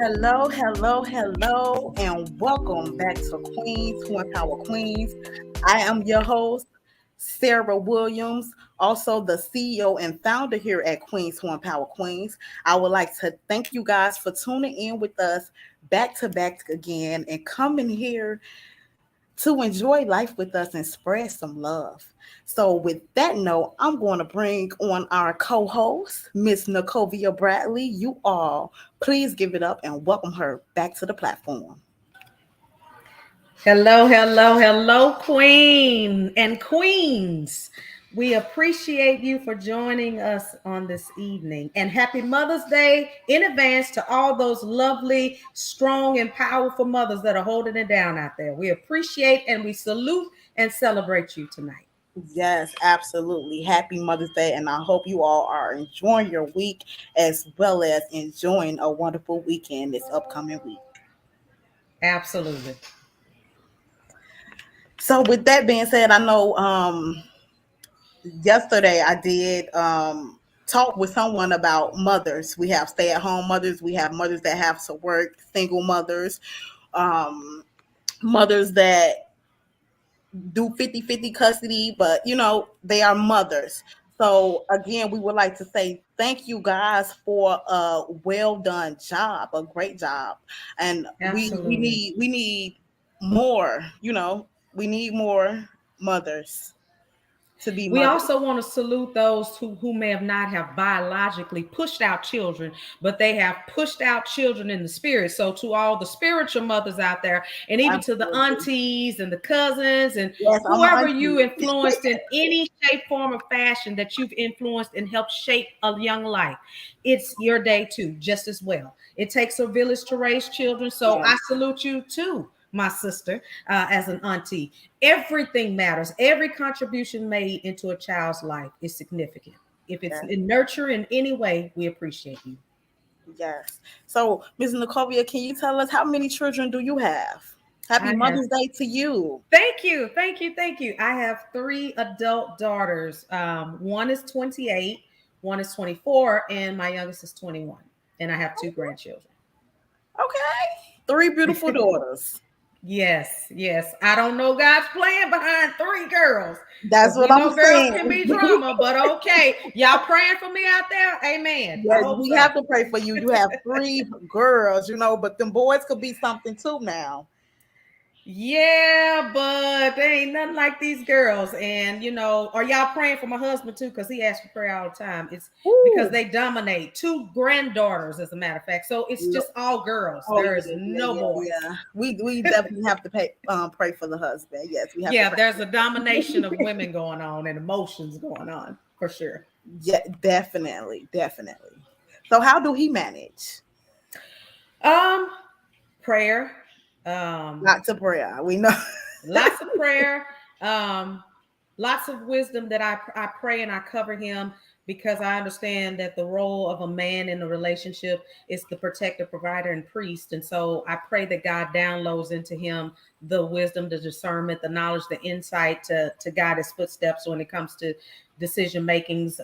Hello, hello, hello, and welcome back to Queens Who Empower Queens. I am your host, Sarah Williams, also the CEO and founder here at Queens Who Empower Queens. I would like to thank you guys for tuning in with us back to back again and coming here to enjoy life with us and spread some love. So, with that note, I'm going to bring on our co host, Miss Nicovia Bradley. You all, please give it up and welcome her back to the platform. Hello, hello, hello, Queen and Queens. We appreciate you for joining us on this evening. And happy Mother's Day in advance to all those lovely, strong, and powerful mothers that are holding it down out there. We appreciate and we salute and celebrate you tonight. Yes, absolutely. Happy Mother's Day. And I hope you all are enjoying your week as well as enjoying a wonderful weekend this upcoming week. Absolutely. So, with that being said, I know yesterday I did talk with someone about mothers. We have stay-at-home mothers, we have mothers that have to work, single mothers, um, mothers that do 50-50 custody, but they are mothers. So again, we would like to say thank you guys for a well done job, a great job. And Absolutely. we need more, we need more mothers to be We mothers. also want to salute those who may have not have biologically pushed out children, but they have pushed out children in the spirit. So to all the spiritual mothers out there, and even to the Absolutely. aunties and the cousins and Yes, I'm an whoever you auntie. influenced in any shape, form, or fashion that you've influenced and helped shape a young life, it's your day too, just as well. It takes a village to raise children. So I Yes, salute you too, my sister, as an auntie. Everything matters. Every contribution made into a child's life is significant. If it's yes, in nurture in any way, we appreciate you. yes. So, Ms. Nicovia, can you tell us how many children do you have? Happy I have Mother's Day to you. Thank you, thank you, thank you. I have three adult daughters. One is 28, one is 24, and my youngest is 21. And I have two grandchildren. Okay. Three beautiful daughters. Yes, yes. I don't know God's plan behind three girls That's because what we I'm know girls saying. can be drama, but okay. Y'all praying for me out there? Amen. I Yes, hope we so. have to pray for you. You have three girls, but them boys could be something too now. Yeah, but they ain't nothing like these girls. And are y'all praying for my husband too? Because he asks for prayer all the time. It's because Woo. they dominate. Two granddaughters, as a matter of fact. So it's No. just all girls. Oh There is yeah, yeah, no yeah, boys. yeah. We definitely have to pray for the husband. Yes, we have to Yeah, pray. there's a domination of women going on and emotions going on for sure. Yeah, definitely, definitely. So how do he manage? Um, Prayer. Um, Not to prayer. We know. Lots of prayer, um, lots of wisdom that I pray and I cover him because I understand that the role of a man in a relationship is the protector, provider, and priest. And so I pray that God downloads into him the wisdom, the discernment, the knowledge, the insight to guide his footsteps when it comes to decision makings,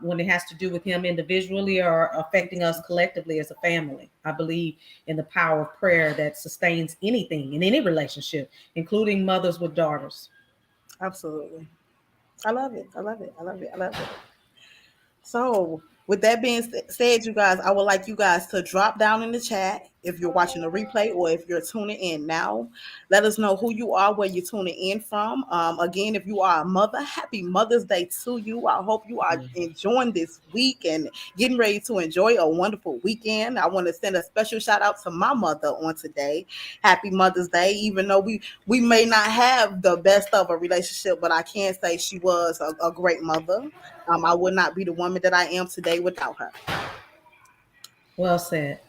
when it has to do with him individually or affecting us collectively as a family. I believe in the power of prayer that sustains anything in any relationship, including mothers with daughters. Absolutely. I love it. I love it. I love it. I love it. So, with that being said, you guys, I would like you guys to drop down in the chat if you're watching the replay or if you're tuning in now. Let us know who you are, where you're tuning in from. Again, if you are a mother, happy Mother's Day to you. I hope you are enjoying this week and getting ready to enjoy a wonderful weekend. I want to send a special shout out to my mother on today. Happy Mother's Day, even though we may not have the best of a relationship, but I can say she was a great mother. I would not be the woman that I am today without her. Well said.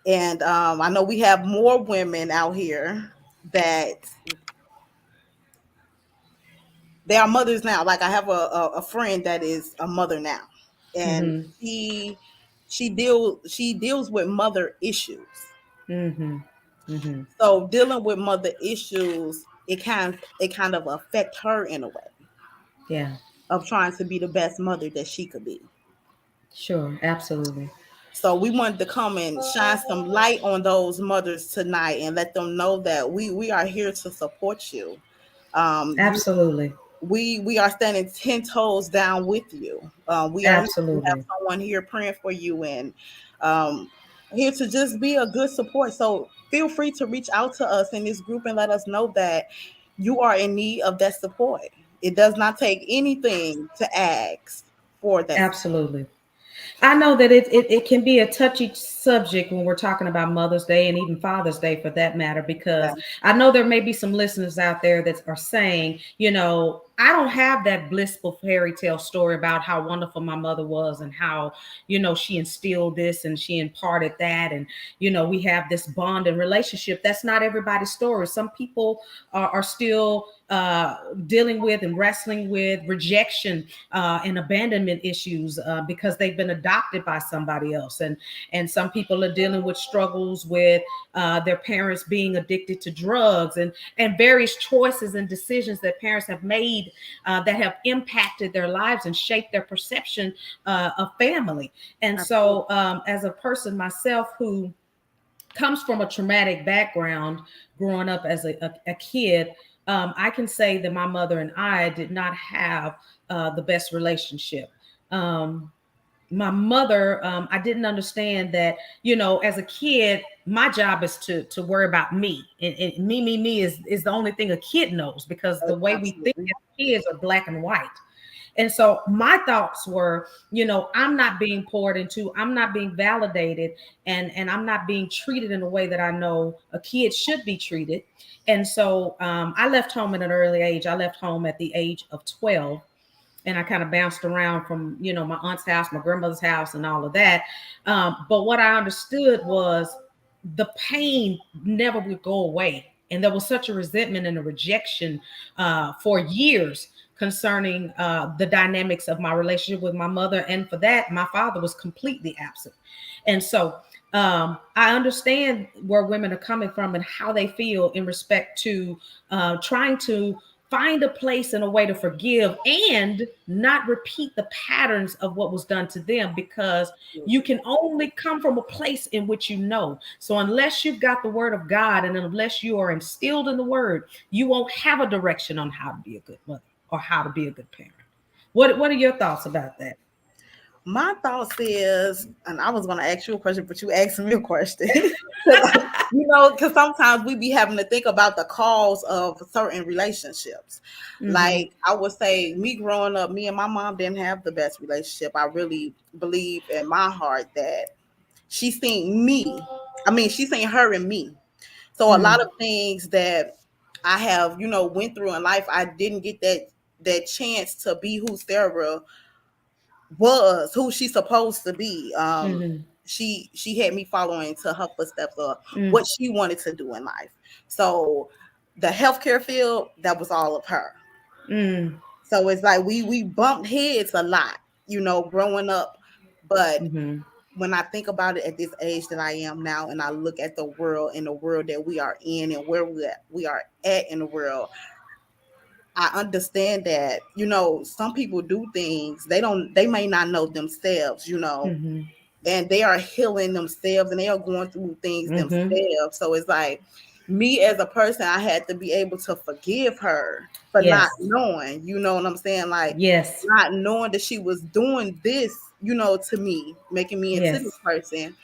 And I know we have more women out here that they are mothers now. Like I have a friend that is a mother now, and Mm-hmm. she deals with mother issues. Mm-hmm. Mm-hmm. So dealing with mother issues, it kind of affect her in a way Yeah. of trying to be the best mother that she could be. Sure. Absolutely. So we wanted to come and shine some light on those mothers tonight and let them know that we are here to support you. You Absolutely. we are standing 10 toes down with you. We are here to have Absolutely. someone here praying for you and um, here to just be a good support. So feel free to reach out to us in this group and let us know that you are in need of that support. It does not take anything to ask for that support. Absolutely. I know that it can be a touchy subject when we're talking about Mother's Day and even Father's Day for that matter, because Yeah, I know there may be some listeners out there that are saying, I don't have that blissful fairy tale story about how wonderful my mother was and how, she instilled this and she imparted that. And, we have this bond and relationship. That's not everybody's story. Some people are still dealing with and wrestling with rejection and abandonment issues because they've been adopted by somebody else, and some people are dealing with struggles with their parents being addicted to drugs and various choices and decisions that parents have made that have impacted their lives and shaped their perception of family. And so, as a person myself who comes from a traumatic background growing up as a kid, I can say that my mother and I did not have the best relationship. Um, my mother, I didn't understand that, as a kid, my job is to worry about me. And me is the only thing a kid knows, because the way we think absolutely. as kids are black and white. And so my thoughts were, I'm not being poured into, I'm not being validated, and I'm not being treated in a way that I know a kid should be treated. And so I left home at an early age. I left home at the age of 12, and I kind of bounced around from, my aunt's house, my grandmother's house, and all of that. But what I understood was the pain never would go away. And there was such a resentment and a rejection for years concerning the dynamics of my relationship with my mother. And for that, my father was completely absent. And so I understand where women are coming from and how they feel in respect to trying to find a place and a way to forgive and not repeat the patterns of what was done to them, because you can only come from a place in which you know. So unless you've got the word of God and unless you are instilled in the word, you won't have a direction on how to be a good mother or how to be a good parent. What are your thoughts about that? My thoughts is, and I was going to ask you a question, but you asked me a question. 'Cause sometimes we be having to think about the cause of certain relationships. Mm-hmm. Like I would say, me growing up, me and my mom didn't have the best relationship. I really believe in my heart that she seen me. I mean, she seen her in me. So a lot Mm-hmm. of things that I have, went through in life, I didn't get that chance to be who Sarah was, who she's supposed to be. Mm-hmm. She had me following to her footsteps of Mm-hmm. what she wanted to do in life. So the healthcare field, that was all of her. Mm-hmm. So it's like we bumped heads a lot, growing up. But Mm-hmm. when I think about it at this age that I am now, and I look at the world and the world that we are in and where we are at in the world, I understand that, some people do things they may not know themselves, Mm-hmm. and they are healing themselves and they are going through things Mm-hmm. themselves. So it's like me as a person, I had to be able to forgive her for not Yes. knowing, you know what I'm saying? Like Yes. not knowing that she was doing this, to me, making me into this Yes. person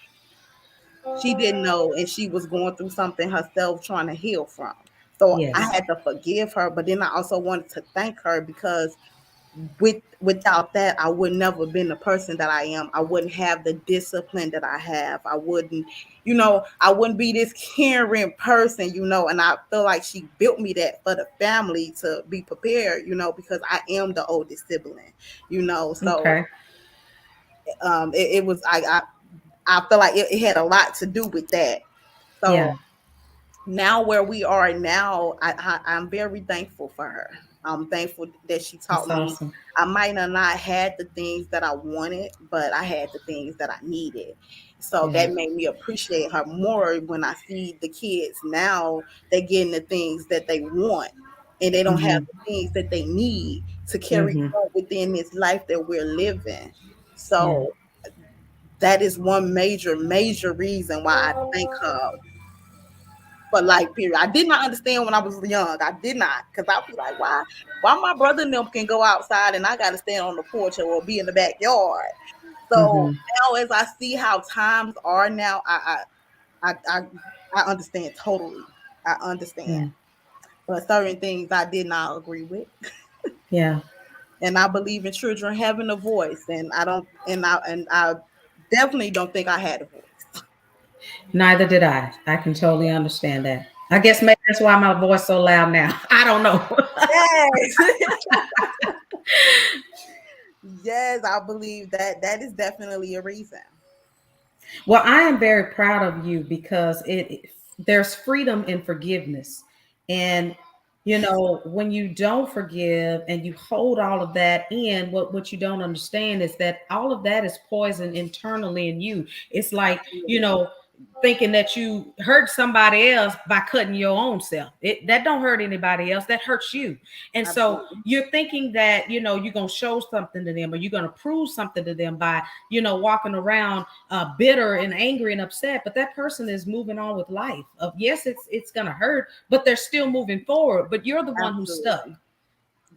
she didn't know, and she was going through something herself trying to heal from. So I Yes. had to forgive her, but then I also wanted to thank her because without that, I would never been the person that I am. I wouldn't have the discipline that I have. I wouldn't, I wouldn't be this caring person, and I feel like she built me that for the family to be prepared, because I am the oldest sibling, so Okay. it was I feel like it had a lot to do with that. So Yeah. now where we are now, I'm very thankful for her. I'm thankful that she taught That's me. awesome. I might have not had the things that I wanted, but I had the things that I needed. So Yeah. that made me appreciate her more when I see the kids now, they're getting the things that they want and they don't have Mm-hmm. the things that they need to carry Mm-hmm. on within this life that we're living. Yeah. So that is one major reason why I thank her for life. Period. I did not understand when I was young. I did not, because I was like, why my brother and them can go outside and I got to stand on the porch or be in the backyard. So Mm-hmm. now, as I see how times are now, I I, I understand totally. I understand, Yeah. but certain things I did not agree with. Yeah. And I believe in children having a voice, and I definitely don't think I had a voice. Neither did I. I can totally understand that. I guess maybe that's why my voice so loud now. I don't know. Yes. Yes, I believe that that is definitely a reason. Well, I am very proud of you because there's freedom in forgiveness. And when you don't forgive and you hold all of that in, what you don't understand is that all of that is poison internally in you. It's like, thinking that you hurt somebody else by cutting your own self. That don't hurt anybody else. That hurts you. And so Absolutely. you're thinking that, you're going to show something to them, or you're going to prove something to them by, walking around bitter and angry and upset. But that person is moving on with life. Yes, it's going to hurt, but they're still moving forward. But you're the one who's stuck. Absolutely.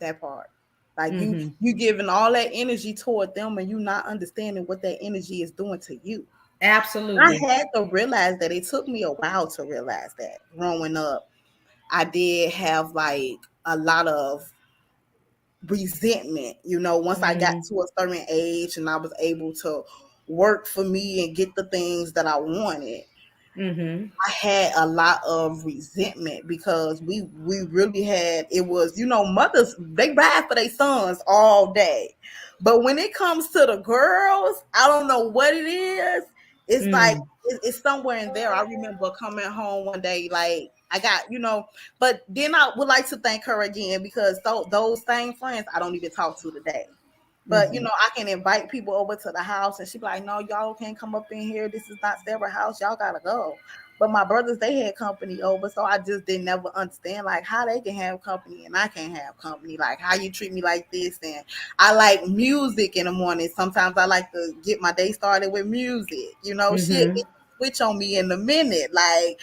That part. Like Mm-hmm. you giving all that energy toward them and you not understanding what that energy is doing to you. I Absolutely. had to realize that. It took me a while to realize that. Growing up, I did have like a lot of resentment, once I got Mm-hmm. to a certain age and I was able to work for me and get the things that I wanted. Mm-hmm. I had a lot of resentment because we really had, it was, mothers, they ride for their sons all day. But when it comes to the girls, I don't know what it is. It's like Mm. it's somewhere in there. I remember coming home one day, like I got, but then I would like to thank her again because those same friends I don't even talk to today. But Mm-hmm. I can invite people over to the house and she be like, no, y'all can't come up in here. This is not Sarah's house. Y'all gotta go. But my brothers, they had company over, so I just didn't never understand like how they can have company and I can't have company. Like how you treat me like this. And I like music in the morning. Sometimes I like to get my day started with music. Shit Mm-hmm. switch on me in a minute. Like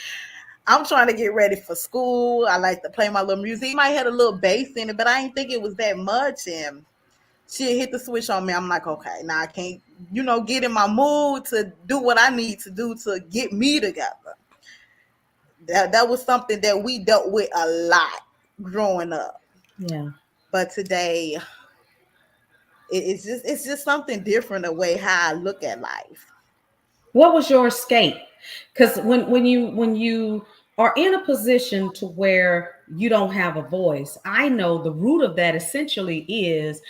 I'm trying to get ready for school. I like to play my little music. It might have a little bass in it, but I didn't think it was that much. And she hit the switch on me. I'm like, okay, now I can't, get in my mood to do what I need to do to get me together. That was something that we dealt with a lot growing up. Yeah. But today, it's just something different the way how I look at life. What was your escape? Because when you are in a position to where you don't have a voice, I know the root of that essentially is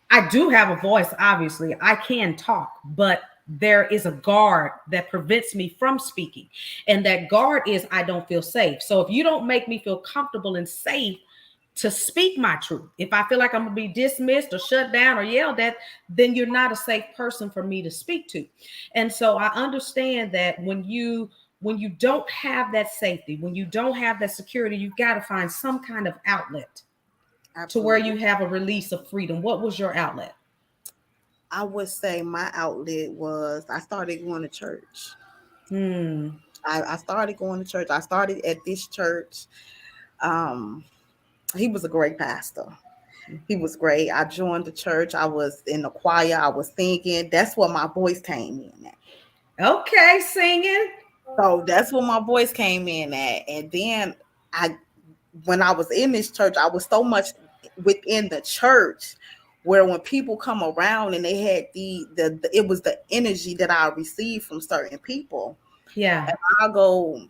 I do have a voice. Obviously, I can talk, but there is a guard that prevents me from speaking, and that guard is I don't feel safe. So if you don't make me feel comfortable and safe to speak my truth, if I feel like I'm gonna be dismissed or shut down or yelled at, then you're not a safe person for me to speak to. And so I understand that when you don't have that safety, when you don't have that security, you've got to find some kind of outlet to where Absolutely. you have a release of freedom. What was your outlet? I would say my outlet was I started going to church. Hmm. I started going to church. I started at this church. Um, he was a great pastor. He was great. I joined the church. I was in the choir. I was singing. That's where my voice came in at. Okay, singing. So that's where my voice came in at. And then I, when I was in this church, I was so much within the church where when people come around and they had the it was the energy that I received from certain people. Yeah. And I go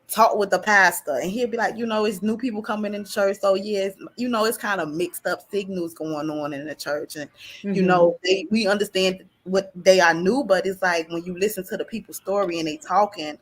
talk with the pastor and he'll be like, it's new people coming in the church. So yes, it's kind of mixed up signals going on in the church. And, Mm-hmm. we understand what they are new, but it's like when you listen to the people's story and they talking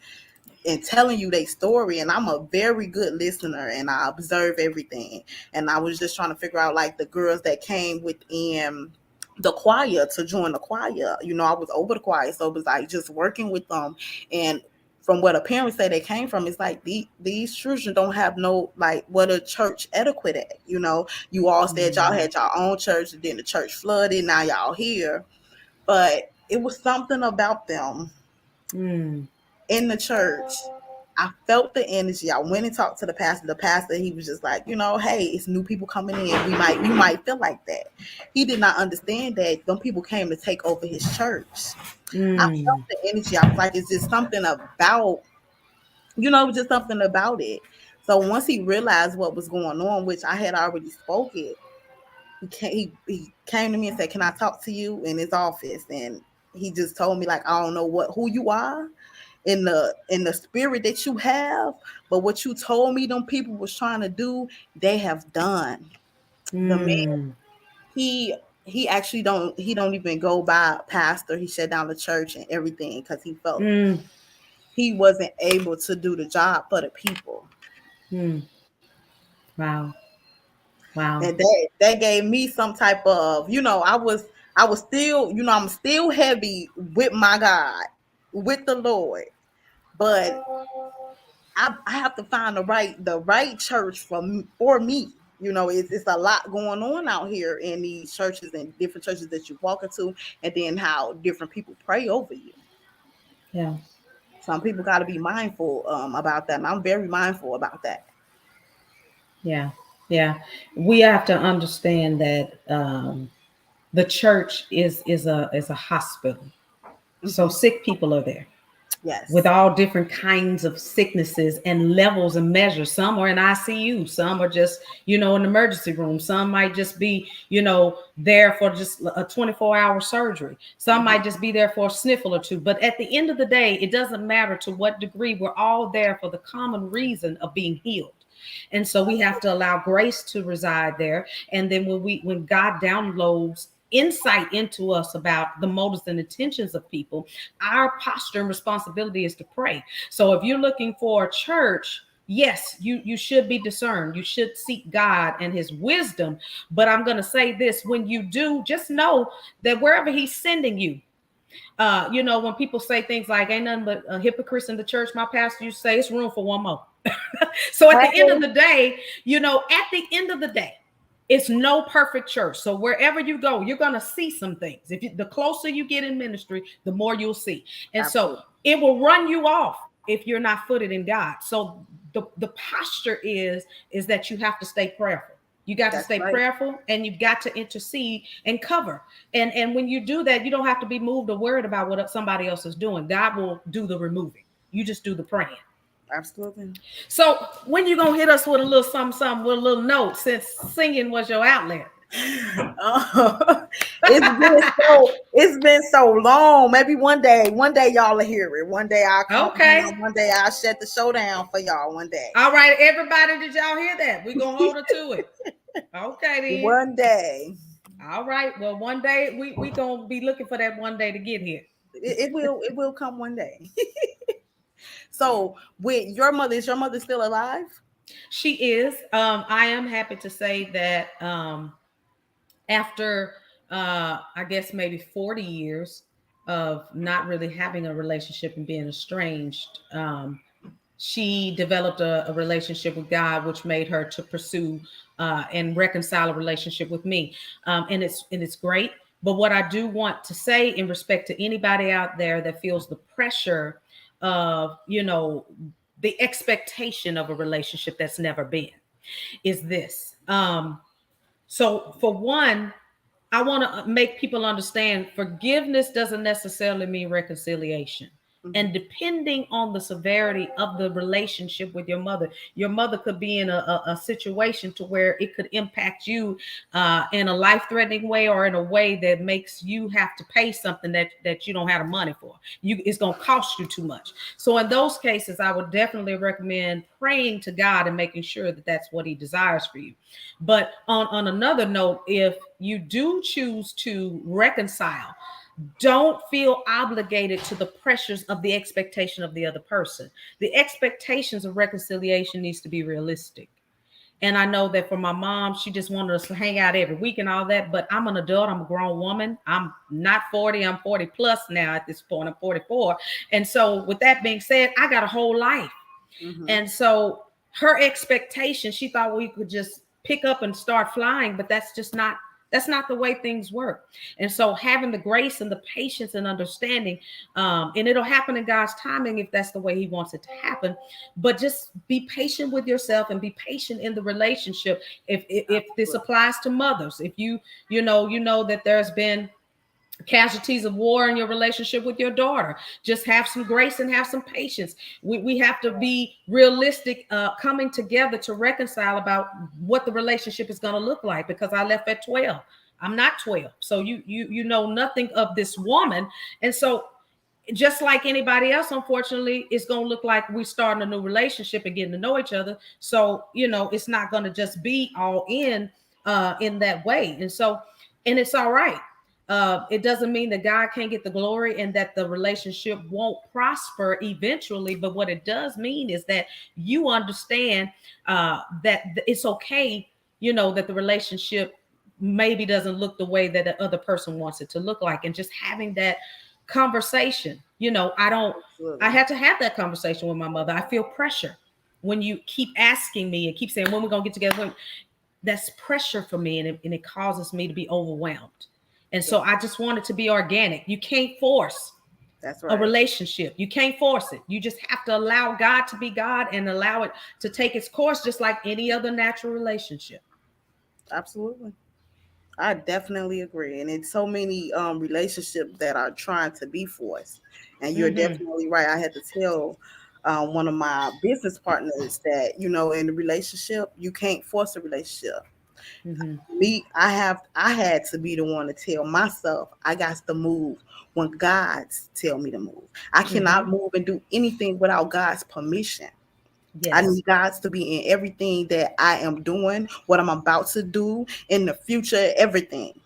and telling you their story, and I'm a very good listener and I observe everything. And I was just trying to figure out like the girls that came within the choir to join the choir. I was over the choir, so it was like just working with them. And from what the parents say they came from, it's like these children don't have no like what a church etiquette at. You all said y'all Mm-hmm. had your own church, and then the church flooded. Now y'all here, but it was something about them Mm. in the church. I felt the energy. I went and talked to the pastor. The pastor, he was just like, hey, it's new people coming in. You might feel like that. He did not understand that them people came to take over his church. I felt Mm. the energy. I was like, it's just something about, it was just something about it. So once he realized what was going on, which I had already spoken, he came to me and said, "Can I talk to you?" in his office, and he just told me like, "I don't know who you are in the spirit that you have, but what you told me them people was trying to do, they have done." The man, Mm. he actually don't even go by pastor. He shut down the church and everything because he felt Mm. he wasn't able to do the job for the people. Mm. Wow. Wow. And that gave me some type of, I was still, I'm still heavy with my God, with the Lord, but I have to find the right church for me. It's a lot going on out here in these churches and different churches that you walk into, and then how different people pray over you. Yeah. Some people got to be mindful about that, and I'm very mindful about that. Yeah. Yeah. We have to understand that the church is a hospital. So Hmm. sick people are there with Yes, all different kinds of sicknesses and levels and measures. Some are in ICU, some are just, in the emergency room. Some might just be, there for just a 24-hour surgery. Some hmm, might just be there for a sniffle or two. But at the end of the day, it doesn't matter to what degree. We're all there for the common reason of being healed. And so we have to allow grace to reside there. And then when God downloads insight into us about the motives and intentions of people, our posture and responsibility is to pray. So if you're looking for a church, yes, you should be discerned. You should seek God and his wisdom. But I'm going to say this: when you do, just know that wherever he's sending you, when people say things like ain't nothing but hypocrites in the church, my pastor used to say it's room for one more. So at the end of the day, it's no perfect church. So wherever you go, you're going to see some things. The closer you get in ministry, the more you'll see. And so absolutely. it will run you off if you're not footed in God. So the posture is that you have to stay prayerful. You got to That's stay right. prayerful, and you've got to intercede and cover. And when you do that, you don't have to be moved or worried about what somebody else is doing. God will do the removing. You just do the praying. Absolutely. So when you gonna hit us with a little something with a little note, since singing was your outlet? It's been so long. Maybe one day y'all will hear it. One day I'll come Okay. on. One day I'll shut the show down for y'all. One day. All right, everybody, did y'all hear that? We're gonna hold her to it. Okay, then. One day. All right. Well, one day we gonna be looking for that one day to get here. It will come one day. So with your mother, is your mother still alive? She is. I am happy to say that after I guess maybe 40 years of not really having a relationship and being estranged, she developed a relationship with God, which made her to pursue and reconcile a relationship with me. And it's great. But what I do want to say in respect to anybody out there that feels the pressure of, the expectation of a relationship that's never been, is this. So for one, I want to make people understand forgiveness doesn't necessarily mean reconciliation. Hmm. And depending on the severity of the relationship with your mother could be in a situation to where it could impact you in a life-threatening way, or in a way that makes you have to pay something that you don't have the money for. It's going to cost you too much. So in those cases, I would definitely recommend praying to God and making sure that that's what he desires for you. But on another note, if you do choose to reconcile, don't feel obligated to the pressures of the expectation of the other person. The expectations of reconciliation needs to be realistic. And I know that for my mom, she just wanted us to hang out every week and all that. But I'm an adult. I'm a grown woman. I'm not 40. I'm 40 plus now at this point. I'm 44. And so with that being said, I got a whole life. Hmm. And so her expectation, she thought we could just pick up and start flying, but that's just not That's not the way things work. And so having the grace and the patience and understanding, and it'll happen in God's timing if that's the way he wants it to happen. But just be patient with yourself and be patient in the relationship. If this applies to mothers, if you know that there's been casualties of war in your relationship with your daughter, just have some grace and have some patience. We have to be realistic, coming together to reconcile about what the relationship is going to look like, because I left at 12. I'm not 12, so you know nothing of this woman. And so just like anybody else, unfortunately, it's going to look like we starting a new relationship and getting to know each other. So it's not going to just be all in that way. And so, and it's all right. It doesn't mean that God can't get the glory and that the relationship won't prosper eventually. But what it does mean is that you understand that it's okay, that the relationship maybe doesn't look the way that the other person wants it to look like. And just having that conversation, I had to have that conversation with my mother. I feel pressure when you keep asking me and keep saying, when we're going to get together. That's pressure for me, and it causes me to be overwhelmed. And so I just want it to be organic. You can't force a relationship. You can't force it. You just have to allow God to be God and allow it to take its course, just like any other natural relationship. Absolutely. I definitely agree. And it's so many relationships that are trying to be forced. And you're definitely right. I had to tell one of my business partners that, in a relationship, you can't force a relationship. I had to be the one to tell myself I got to move when God tell me to move. I cannot move and do anything without God's permission. Yes. I need God to be in everything that I am doing, what I'm about to do in the future, everything.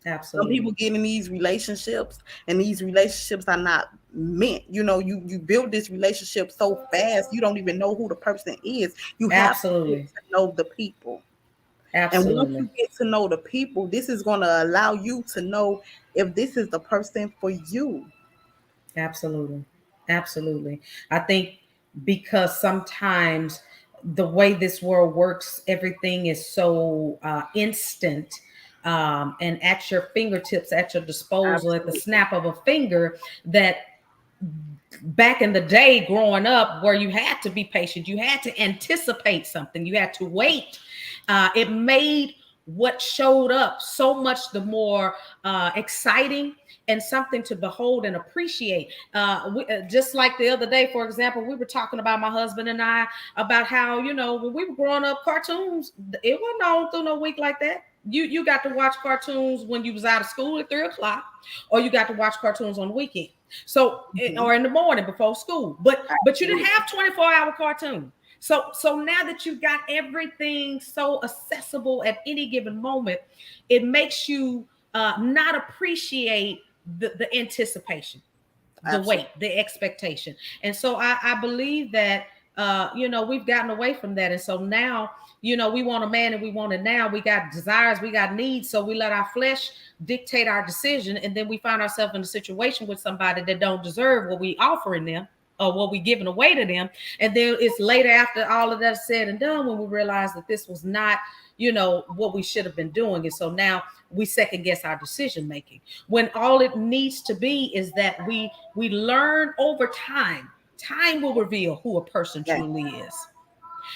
Absolutely. Some people get in these relationships, and these relationships are not meant. You build this relationship so fast, you don't even know who the person is. You have to get to know the people. Absolutely. And once you get to know the people, this is going to allow you to know if this is the person for you. Absolutely. Absolutely. I think because sometimes the way this world works, everything is so instant, and at your fingertips, at your disposal, at the snap of a finger, that back in the day growing up, where you had to be patient, you had to anticipate something, you had to wait. It made what showed up so much the more exciting and something to behold and appreciate. Just like the other day, for example, we were talking about, my husband and I, about how, when we were growing up, cartoons, it wasn't on through no week like that. You got to watch cartoons when you was out of school at 3:00, or you got to watch cartoons on the weekend. So, or in the morning before school, but you didn't have 24-hour cartoon. So now that you've got everything so accessible at any given moment, it makes you not appreciate the anticipation, the wait, the expectation. And so I believe that, we've gotten away from that. And so now, we want a man, and we want it now. We got desires, we got needs. So we let our flesh dictate our decision. And then we find ourselves in a situation with somebody that don't deserve what we offering them, or what we giving away to them. And then it's later, after all of that's said and done, when we realize that this was not, what we should have been doing. And so now we second guess our decision making, when all it needs to be is that we learn over time. Time will reveal who a person truly is.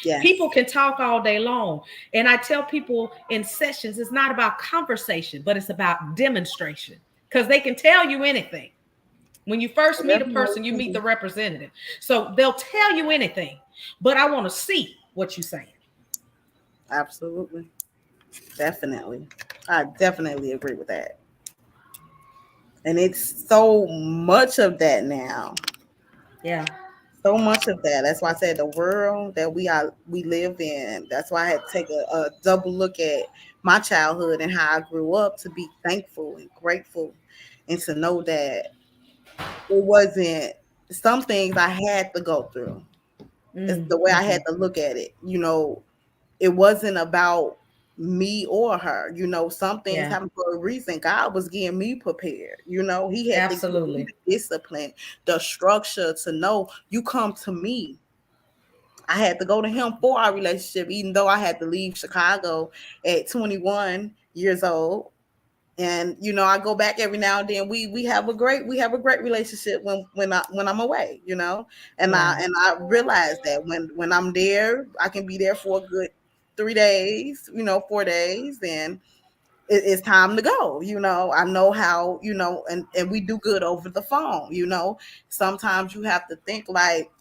Yes. People can talk all day long. And I tell people in sessions, it's not about conversation, but it's about demonstration, because they can tell you anything. When you first meet a person, you meet the representative. So they'll tell you anything, but I want to see what you're saying. Absolutely. Definitely. I definitely agree with that. And it's so much of that now. Yeah. So much of that. That's why I said the world that we live in. That's why I had to take a double look at my childhood and how I grew up, to be thankful and grateful, and to know that it wasn't, some things I had to go through. It's the way I had to look at it. It wasn't about me or her. Some things happen for a reason. God was getting me prepared. He had to give me the discipline, the structure to know, you come to me. I had to go to him for our relationship, even though I had to leave Chicago at 21 years old. And I go back every now and then. We have a great relationship when I'm away, and Yeah. I realize that when I'm there, I can be there for a good 3 days, 4 days, and it's time to go. I know how, and we do good over the phone. Sometimes you have to think like,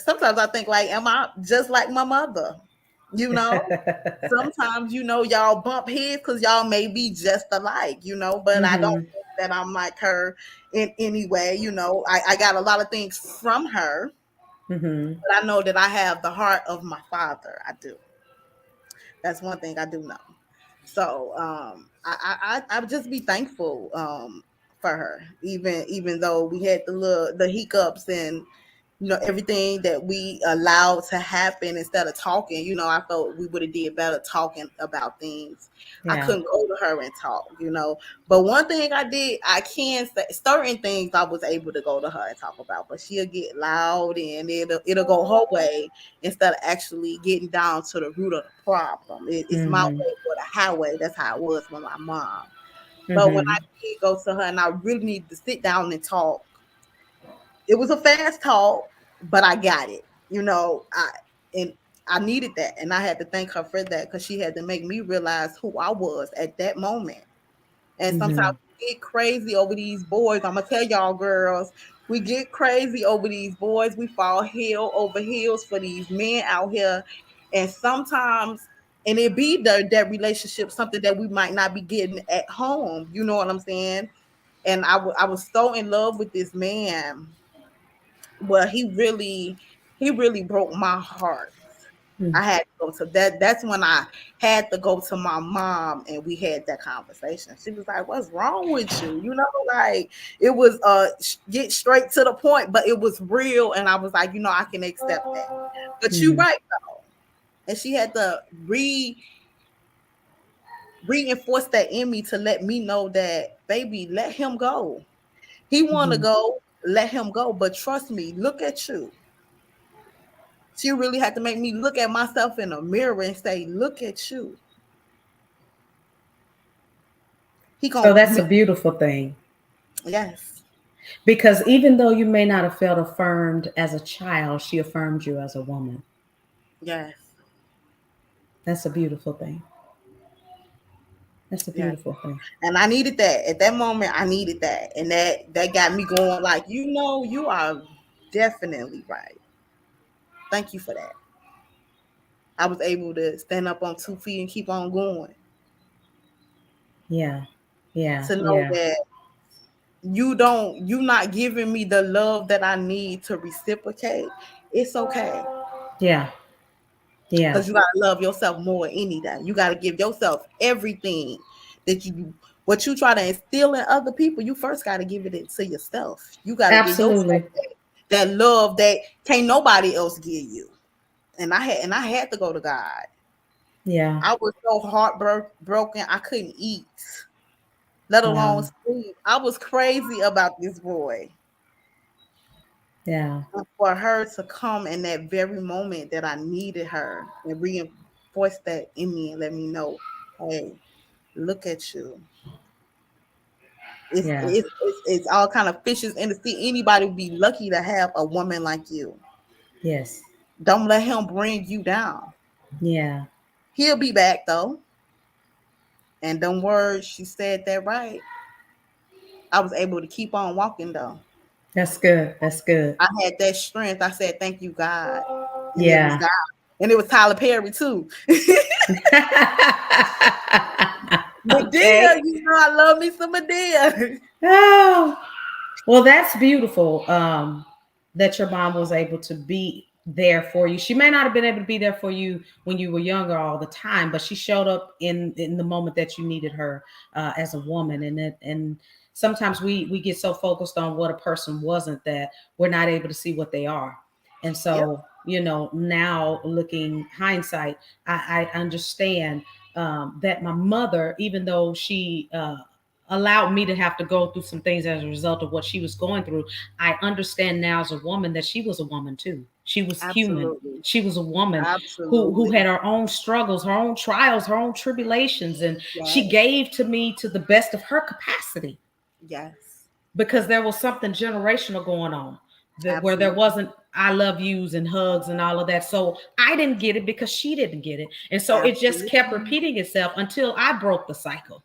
sometimes I think like, am I just like my mother? You know, sometimes y'all bump heads because y'all may be just alike, but I don't Hmm. think that I'm like her in any way. I got a lot of things from her, Hmm. but I know that I have the heart of my father. I do. That's one thing I do know. So I would just be thankful for her, even though we had the hiccups and everything that we allowed to happen instead of talking. I felt we would have did better talking about things. I Yeah. couldn't go to her and talk, but one thing I did, I can say certain things I was able to go to her and talk about, but she'll get loud and it'll go her way instead of actually getting down to the root of the problem. It's my Hmm. way or the highway. That's how it was with my mom. But when Hmm. I did go to her and I really needed to sit down and talk, it was a fast talk, but I got it. And I needed that, and I had to thank her for that because she had to make me realize who I was at that moment. And sometimes Hmm. we get crazy over these boys. I'm gonna tell y'all, girls, we get crazy over these boys. We fall heel over heels for these men out here, and sometimes, and it be that relationship something that we might not be getting at home. You know what I'm saying? And I was so in love with this man. Well, he really broke my heart. I had to go to that. That's when I had to go to my mom and we had that conversation. She was like, "What's wrong with you?" Like it was get straight to the point, but it was real, and I was like, I can accept that. But you Hmm. right though, and she had to reinforce that in me to let me know that, baby, let him go. He want to Hmm. go, let him go. But trust me, look at you. She really had to make me look at myself in a mirror and say, "Look at you." He So gonna, that's a beautiful thing, yes, because even though you may not have felt affirmed as a child, she affirmed you as a woman. yes, That's a beautiful thing. That's a yes. beautiful thing. And I needed that at that moment. I needed that, and that got me going. Like, you are definitely right. Thank you for that. I was able to stand up on 2 feet and keep on going. Yeah. Yeah. To know Yeah. that you not giving me the love that I need to reciprocate. It's okay. Yeah. Yeah. Because you gotta love yourself more any day. You gotta give yourself everything that what you try to instill in other people. You first gotta give it to yourself. You gotta give yourself Absolutely. that love that can't nobody else give you. And I had to go to God. Yeah. I was so heartbroken I couldn't eat, let alone Wow. sleep. I was crazy about this boy. Yeah. And for her to come in that very moment that I needed her and reinforce that in me and let me know, hey, look at you. It's Yeah. it's it's all kind of fishes in the sea. Anybody would be lucky to have a woman like you. Yes. Don't let him bring you down. Yeah. He'll be back though. And them words, she said that right. I was able to keep on walking though. That's good. That's good. I had that strength. I said, "Thank you, God," and it was Yeah. God, and it was Tyler Perry too. Medea, Okay. I love me some Medea. Oh, well, that's beautiful. That your mom was able to be there for you. She may not have been able to be there for you when you were younger all the time, but she showed up in the moment that you needed her as a woman. And sometimes we get so focused on what a person wasn't that we're not able to see what they are. And Yep. so, now looking hindsight, I understand that my mother, even though she allowed me to have to go through some things as a result of what she was going through. I understand now as a woman that she was a woman too. She was human. Absolutely. She was a woman who Absolutely. had her own struggles, her own trials, her own tribulations, and she Yes. gave to me to the best of her capacity Yes. because there was something generational going on that where there Absolutely. wasn't I love yous and hugs and all of that. So I didn't get it because she didn't get it. And so it just kept Absolutely. repeating itself until I broke the cycle.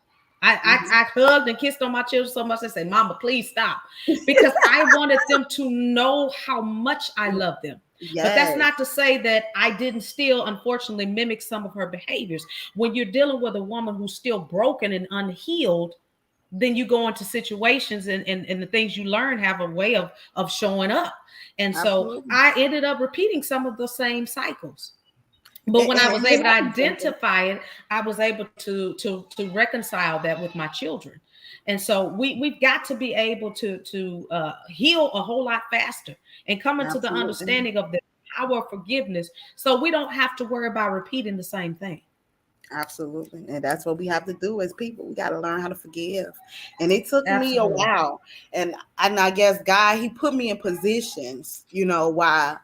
Mhm. I hugged and kissed on my children so much. They say, Mama, please stop. Because I wanted them to know how much I love them. But that's Yes. not to say that I didn't still, unfortunately, mimic some of her behaviors. When you're dealing with a woman who's still broken and unhealed, then you go into situations and the things you learn have a way of showing up. And so Absolutely. I ended up repeating some of the same cycles. But And, when I was and it able to happens that way. identify it, I was able to reconcile that with my children. And so we've got to be able to heal a whole lot faster and come into the Absolutely. understanding of the power of forgiveness, so we don't have to worry about repeating the same thing. Absolutely. And that's what we have to do as people. We got to learn how to forgive. And it took me a Absolutely. while. And I guess God, he put me in positions, while,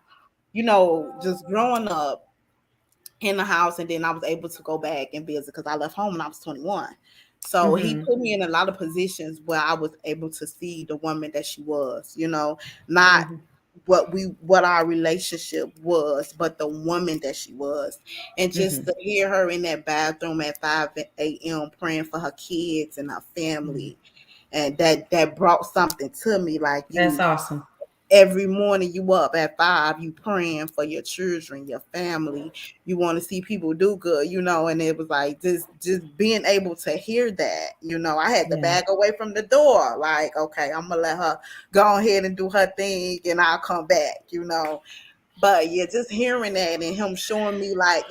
just growing up in the house. And then I was able to go back and visit because I left home when I was 21. So he Mm-hmm. put me in a lot of positions where I was able to see the woman that she was, not Mm-hmm. what our relationship was, but the woman that she was. And just Mm-hmm. to hear her in that bathroom at 5 a.m. praying for her kids and her Mm-hmm. family. And that brought something to me, like, That's awesome. every morning you up at 5, you praying for your children, your family. You want to see people do good, and it was like just being able to hear that. I had to Yeah. back away from the door, like, okay, I'm gonna let her go ahead and do her thing and I'll come back. But yeah, just hearing that and him showing me, like,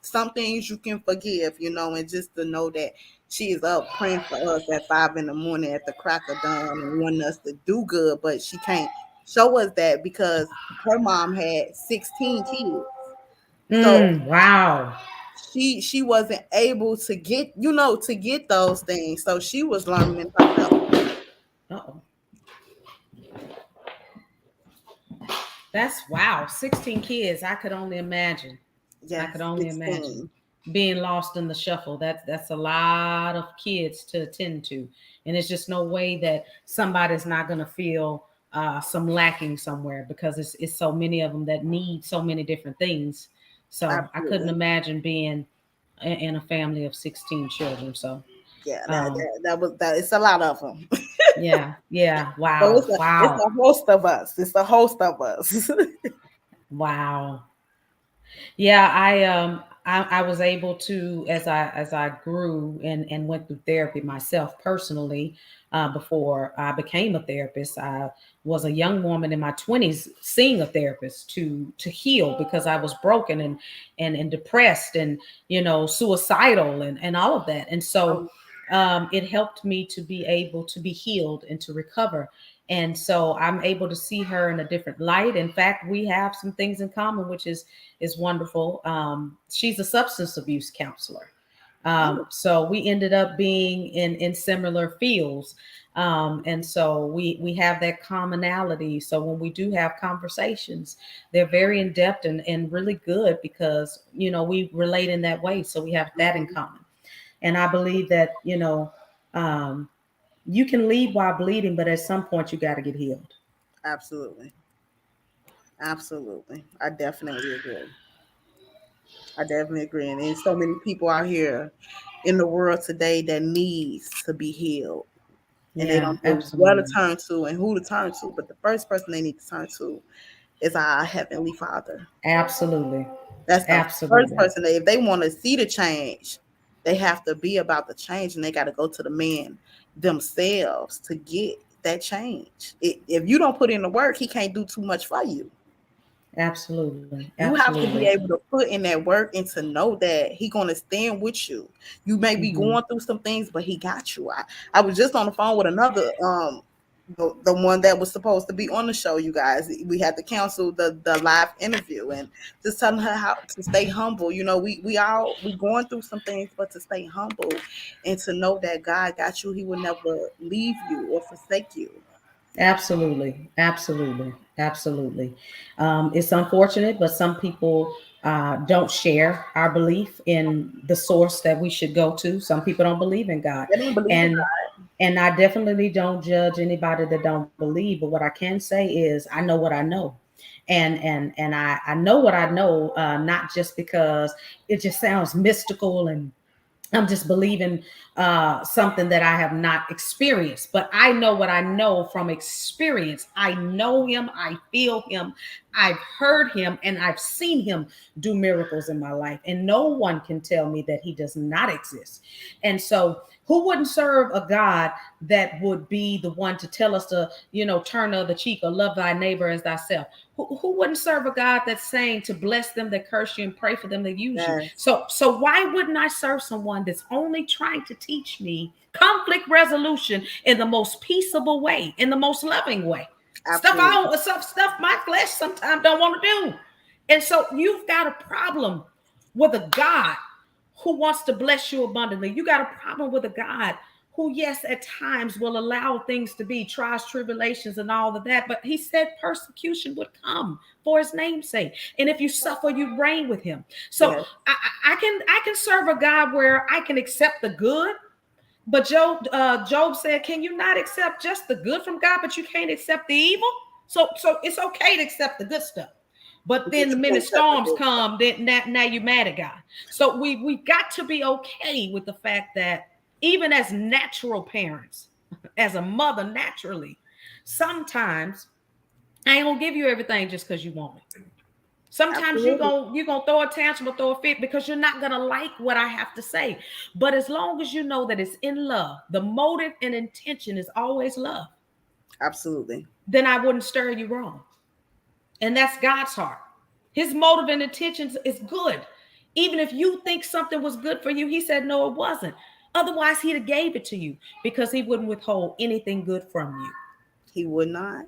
some things you can forgive, and just to know that she is up praying for us at 5 in the morning at the crack of dawn and wanting us to do good, but she can't show us that because her mom had 16 kids. So Wow. she wasn't able to get those things. So she was learning herself. Uh-oh. That's wow. 16 kids. I could only imagine. I could Yes, only imagine 16. being lost in the shuffle. That's a lot of kids to attend to. And it's just no way that somebody's not gonna feel some lacking somewhere because it's so many of them that need so many different things. So I couldn't Absolutely. imagine being in a family of 16 children. So Yeah, that, um that that was that. It's a lot of them. yeah, yeah. So Wow. it's Wow. a host of us. It's a host of us. Wow. Yeah, I was able to, as I grew and went through therapy myself personally. Before I became a therapist, I was a young woman in my 20s seeing a therapist to heal because I was broken and depressed and suicidal and all of that. And so Um, it helped me to be able to be healed and to recover. And so I'm able to see her in a different light. In fact, we have some things in common, which is wonderful. She's a substance abuse counselor. oh, So we ended up being in similar fields. And so we have that commonality. So when we do have conversations, they're very in depth and really good because we relate in that way. So we have that in mhm. common. And I believe that um, you can lead while bleeding, but at some point you got to get healed. Absolutely. Absolutely. I definitely agree. I definitely agree. And there's so many people out here in the world today that needs to be healed. And they Yeah, don't know where to absolutely. turn to and who to turn to. But the first person they need to turn to is our Heavenly Father. Absolutely. That's the first Absolutely. person that if they want to see the change, they have to be about the change and they got to go to the man themselves to get that change. If you don't put in the work, he can't do too much for you. Absolutely. You have to Absolutely. be able to put in that work and to know that he gonna stand with you. You may be Hmm. going through some things, but he got you. I was just on the phone with another the one that was supposed to be on the show, you guys. We had to cancel the live interview, and just telling her how to stay humble. You know, we going through some things, but to stay humble and to know that God got you. He will never leave you or forsake you. Absolutely, absolutely, absolutely. It's unfortunate, but some people don't share our belief in the source that we should go to. Some people don't believe in God, They don't believe in and God. and I definitely don't judge anybody that don't believe. But what I can say is, I know what I know, and I know what I know, not just because it just sounds mystical and I'm just believing something that I have not experienced, but I know what I know from experience. I know him, I feel him, I've heard him, and I've seen him do miracles in my life. And no one can tell me that he does not exist. And so, who wouldn't serve a God that would be the one to tell us to, turn the other cheek or love thy neighbor as thyself? Who wouldn't serve a God that's saying to bless them that curse you and pray for them that use you? Yes, So why wouldn't I serve someone that's only trying to teach me conflict resolution in the most peaceable way, in the most loving way? Stuff I absolutely. don't, stuff my flesh sometimes don't want to do. And so you've got a problem with a God who wants to bless you abundantly. You got a problem with a God who, yes, at times will allow things to be trials, tribulations, and all of that. But he said persecution would come for his name's sake. And if you suffer, you reign with him. So Yes, I can serve a God where I can accept the good. But Job said, "Can you not accept just the good from God, but you can't accept the evil?" So it's okay to accept the good stuff. But but then the you minute can't accept the storms good stuff. come, then now you're mad at God. So we've got to be okay with the fact that even as natural parents, as a mother naturally, sometimes I ain't gonna give you everything just because you want it. Sometimes Absolutely, you're gonna throw a tantrum or throw a fit because you're not gonna like what I have to say. But as long as you know that it's in love, the motive and intention is always love, absolutely. then I wouldn't stir you wrong. And that's God's heart. His motive and intentions is good. Even if you think something was good for you, he said no, it wasn't. Otherwise, he'd have gave it to you because he wouldn't withhold anything good from you. He would not.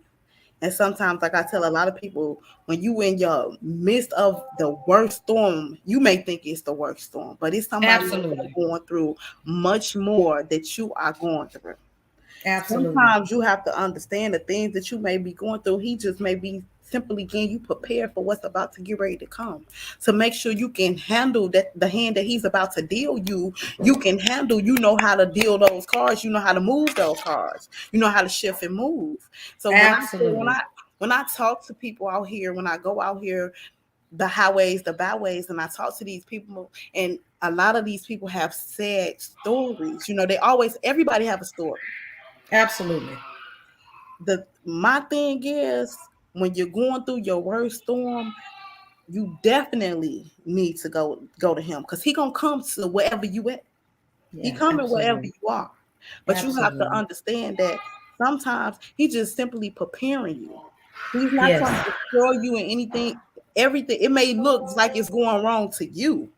And sometimes, like I tell a lot of people, when you in your midst of the worst storm, you may think it's the worst storm, but it's somebody else that's Absolutely. going through much more that you are going through. Absolutely. Sometimes you have to understand the things that you may be going through. He just may be simply getting you prepared for what's about to get ready to come. To make sure you can handle that the hand that he's about to deal you can handle, you know how to deal those cards, you know how to move those cards, you know how to shift and move. So Absolutely. when I talk to people out here, when I go out here, the highways, the byways, and I talk to these people, and a lot of these people have sad stories. You know, everybody have a story. Absolutely. My thing is, when you're going through your worst storm, you definitely need to go to him, because he gonna come to wherever you at. He Yeah, coming wherever absolutely. you are. But you have to Absolutely. understand that sometimes he's just simply preparing you. He's not Yes. trying to destroy you in anything. Everything, it may look like it's going wrong to you,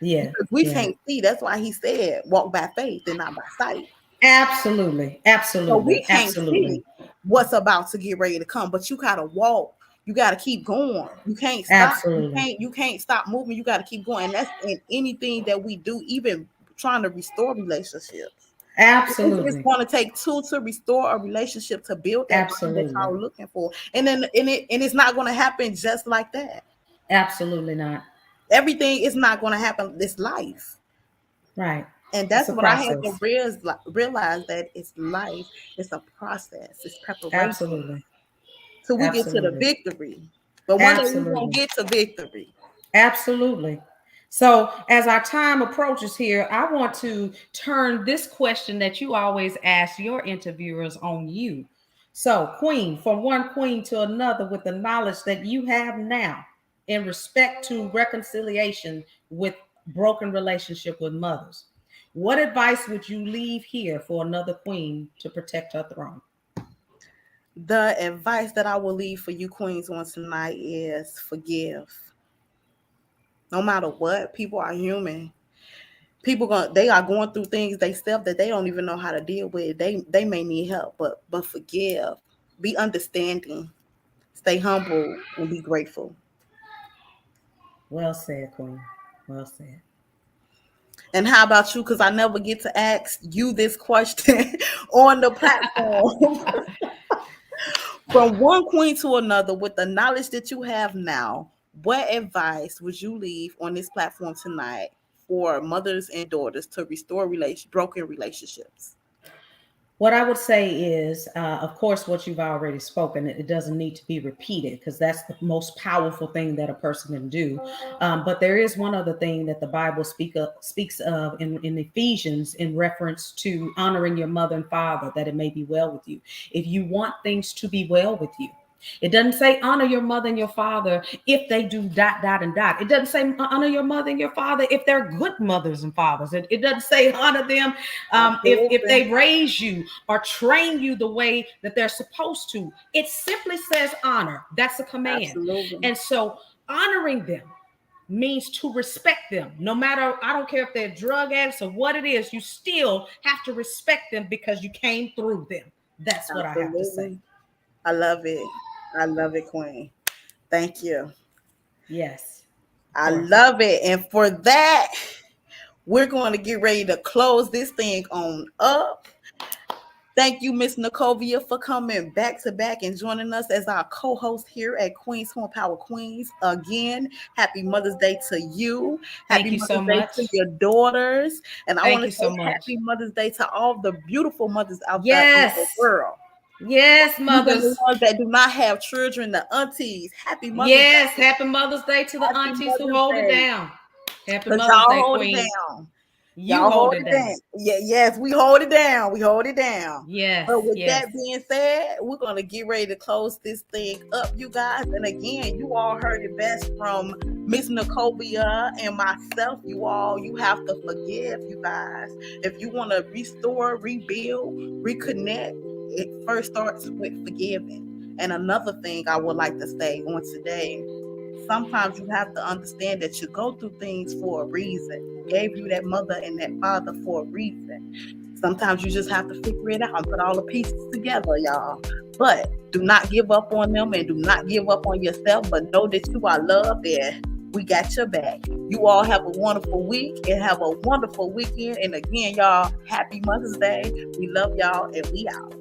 Yeah. because we Yeah. can't see. That's why he said walk by faith and not by sight. Absolutely. So we Absolutely. can't Absolutely. see what's about to get ready to come, but you gotta walk. You gotta keep going. You can't stop. Absolutely. You can't stop moving. You gotta keep going. And that's in anything that we do, even trying to restore relationships. It's Absolutely. going to take two to restore a relationship, to build that bond that Absolutely. y'all looking for, and it's not going to happen just like that. Absolutely not. Everything is not going to happen this life. Right. And It's that's a what I had to process. realize, that it's life. It's a process. It's preparation Absolutely. till we get to the Absolutely. victory. But one day we're gonna Absolutely. get to victory. Absolutely. So, as our time approaches here, I want to turn this question that you always ask your interviewers on you. So, Queen, from one queen to another, with the knowledge that you have now in respect to reconciliation with broken relationship with mothers, what advice would you leave here for another queen to protect her throne? The advice that I will leave for you queens on tonight is forgive. No matter what, people are human. they are going through things themselves that they don't even know how to deal with. They may need help, but forgive, be understanding, stay humble, and be grateful. Well said, Queen. Well said. And how about you? Because I never get to ask you this question on the platform. From one queen to another, with the knowledge that you have now, what advice would you leave on this platform tonight for mothers and daughters to restore broken relationships? What I would say is, of course, what you've already spoken, it doesn't need to be repeated because that's the most powerful thing that a person can do. But there is one other thing that the Bible speaks of in Ephesians in reference to honoring your mother and father, that it may be well with you. If you want things to be well with you, it doesn't say honor your mother and your father if they do ... It doesn't say honor your mother and your father if they're good mothers and fathers. It doesn't say honor them if they raise you or train you the way that they're supposed to. It simply says honor. That's a command. Absolutely. And so honoring them means to respect them. No matter, I don't care if they're drug addicts or what it is, you still have to respect them because you came through them. That's what I have to say. I love it. I love it, Queen. Thank you. Yes. I love it. And for that, we're going to get ready to close this thing on up. Thank you, Miss Nakovia, for coming back to back and joining us as our co-host here at Queens Horn Power Queens. Again, happy Mother's Day to you. Thank you so much. To your daughters. And I want to say so happy Mother's Day to all the beautiful mothers out there in the world. Yes, mothers. Even the ones that do not have children, the aunties. Happy Mother's Day. Yes, happy Mother's Day to the aunties who hold it down. Happy Mother's Day, Queen. Y'all hold it down. Yeah, yes, we hold it down. We hold it down. Yes. But with that being said, we're gonna get ready to close this thing up, you guys. And again, you all heard it best from Miss Nakovia and myself. You have to forgive, you guys. If you want to restore, rebuild, reconnect, it first starts with forgiving. And another thing I would like to say on today, sometimes you have to understand that you go through things for a reason. Gave you that mother and that father for a reason. Sometimes you just have to figure it out and put all the pieces together, y'all. But do not give up on them and do not give up on yourself. But know that you are loved and we got your back. You all have a wonderful week and have a wonderful weekend. And again, y'all, happy Mother's Day. We love y'all and we out.